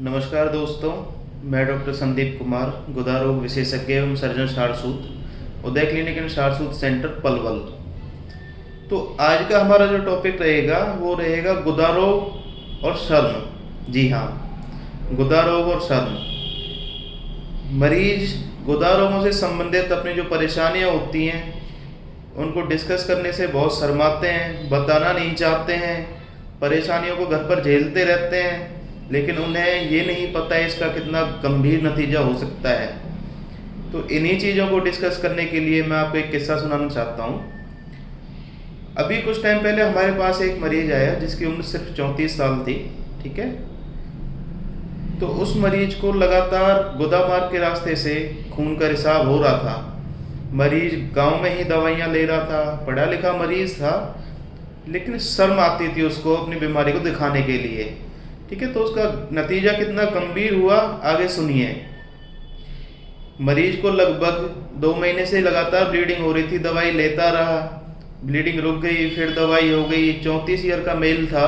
नमस्कार दोस्तों, मैं डॉक्टर संदीप कुमार, गुदा रोग विशेषज्ञ एवं सर्जन शारसूत, उदय क्लिनिक एंड शारसूत सेंटर पलवल। तो आज का हमारा जो टॉपिक रहेगा वो रहेगा गुदा रोग और शर्म। जी हाँ, गुदा रोग और शर्म। मरीज गुदा रोगों से संबंधित अपनी जो परेशानियां होती हैं उनको डिस्कस करने से बहुत शर्माते हैं, बताना नहीं चाहते हैं, परेशानियों को घर पर झेलते रहते हैं, लेकिन उन्हें ये नहीं पता है इसका कितना गंभीर नतीजा हो सकता है। तो इन्हीं चीज़ों को डिस्कस करने के लिए मैं आपको एक किस्सा सुनाना चाहता हूँ। अभी कुछ टाइम पहले हमारे पास एक मरीज आया जिसकी उम्र सिर्फ 34 साल थी। ठीक है, तो उस मरीज को लगातार गुदा मार्ग के रास्ते से खून का रिसाव हो रहा था। मरीज गांव में ही दवाइयाँ ले रहा था, पढ़ा लिखा मरीज था, लेकिन शर्म आती थी उसको अपनी बीमारी को दिखाने के लिए। ठीक है, तो उसका नतीजा कितना गंभीर हुआ आगे सुनिए। मरीज को लगभग 2 महीने से लगातार ब्लीडिंग हो रही थी, दवाई लेता रहा, ब्लीडिंग रुक गई, फिर दवाई हो गई। 34 ईयर का मेल था।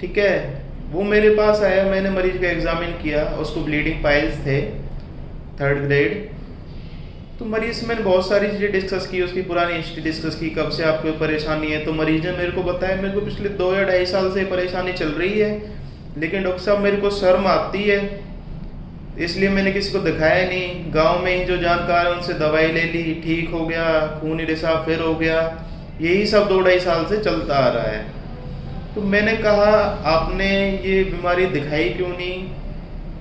ठीक है, वो मेरे पास आया, मैंने मरीज का एग्जामिन किया, उसको ब्लीडिंग पाइल्स थे 3rd ग्रेड। तो मरीज से मैंने बहुत सारी चीज़ें डिस्कस की, उसकी पुरानी हिस्ट्री डिस्कस की, कब से आपको परेशानी है। तो मरीज ने मेरे को बताया मेरे को पिछले 2 या 2.5 साल से परेशानी चल रही है, लेकिन डॉक्टर साहब मेरे को शर्म आती है, इसलिए मैंने किसी को दिखाया नहीं। गांव में ही जो जानकार है उनसे दवाई ले ली, ठीक हो गया, खूनी रिसाव फिर हो गया। यही सब 2-2.5 साल से चलता आ रहा है। तो मैंने कहा आपने ये बीमारी दिखाई क्यों नहीं?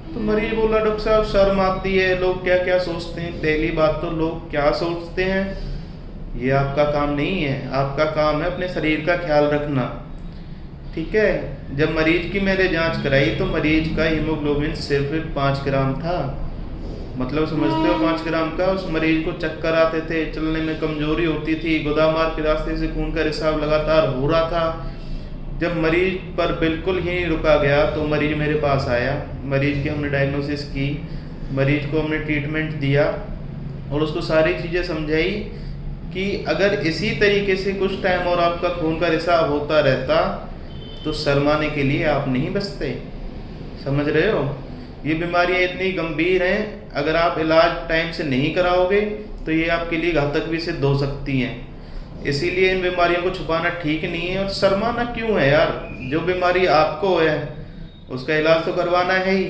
तो मरीज बोला डॉक्टर साहब शर्म आती है, लोग क्या क्या सोचते हैं। पहली बात तो लोग क्या सोचते हैं ये आपका काम नहीं है, आपका काम है अपने शरीर का ख्याल रखना। ठीक है, जब मरीज की मैंने जांच कराई तो मरीज का हीमोग्लोबिन सिर्फ 5 ग्राम था। मतलब समझते हो 5 ग्राम का। उस मरीज को चक्कर आते थे, चलने में कमजोरी होती थी, गोदा मार्ग के रास्ते से खून का रिसाव लगातार हो रहा था। जब मरीज पर बिल्कुल ही रुका गया तो मरीज मेरे पास आया, मरीज की हमने डायग्नोसिस की, मरीज को हमने ट्रीटमेंट दिया और उसको सारी चीज़ें समझाई कि अगर इसी तरीके से कुछ टाइम और आपका खून का रिसाव होता रहता तो शर्माने के लिए आप नहीं बचते। समझ रहे हो, ये बीमारियां इतनी गंभीर हैं, अगर आप इलाज टाइम से नहीं कराओगे तो ये आपके लिए घातक भी सिद्ध हो सकती हैं। इसीलिए इन बीमारियों को छुपाना ठीक नहीं है। और शर्माना क्यों है यार? जो बीमारी आपको है उसका इलाज तो करवाना है ही।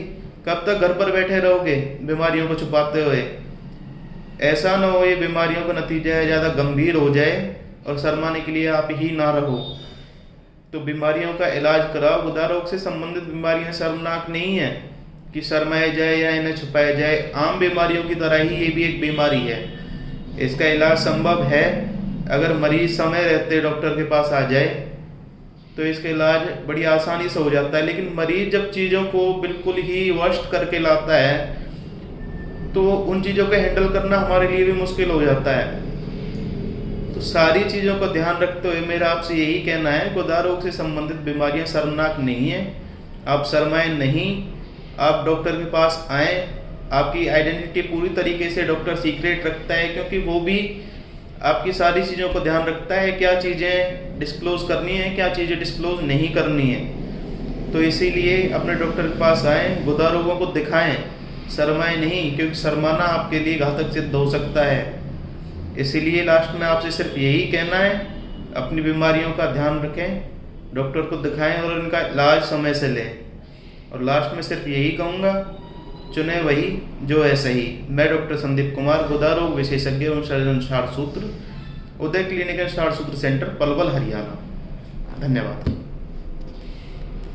कब तक घर पर बैठे रहोगे बीमारियों को छुपाते हुए? ऐसा ना हो ये बीमारियों का नतीजा है ज़्यादा गंभीर हो जाए और शर्माने के लिए आप ही ना रहो। तो बीमारियों का इलाज कराओ। गुदा रोग से संबंधित बीमारियां शर्मनाक नहीं है कि शर्माया जाए या इन्हें छुपाया जाए। आम बीमारियों की तरह ही ये भी एक बीमारी है, इसका इलाज संभव है। अगर मरीज समय रहते डॉक्टर के पास आ जाए तो इसका इलाज बड़ी आसानी से हो जाता है। लेकिन मरीज जब चीज़ों को बिल्कुल ही वर्स्ट करके लाता है तो उन चीज़ों को हैंडल करना हमारे लिए भी मुश्किल हो जाता है। तो सारी चीज़ों का ध्यान रखते हुए मेरा आपसे यही कहना है, गुदा रोग से संबंधित बीमारियां शर्मनाक नहीं है। आप शर्माएं नहीं, आप डॉक्टर के पास आएँ। आपकी आइडेंटिटी पूरी तरीके से डॉक्टर सीक्रेट रखता है, क्योंकि वो भी आपकी सारी चीज़ों को ध्यान रखता है, क्या चीज़ें डिस्क्लोज करनी है, क्या चीज़ें डिस्क्लोज नहीं करनी है। तो इसीलिए अपने डॉक्टर के पास आएँ, गुदा रोगों को दिखाएँ, शर्माएं नहीं, क्योंकि शर्माना आपके लिए घातक सिद्ध हो सकता है। इसीलिए लास्ट में आपसे सिर्फ यही कहना है, अपनी बीमारियों का ध्यान रखें, डॉक्टर को दिखाएं और इनका इलाज समय से लें। और लास्ट में सिर्फ यही कहूँगा, चुने वही जो है सही। मैं डॉक्टर संदीप कुमार, गुदा रोग विशेषज्ञ एवं सर्जन शारसूत्र, उदय क्लिनिक एंड शारसूत्र सेंटर पलवल हरियाणा। धन्यवाद।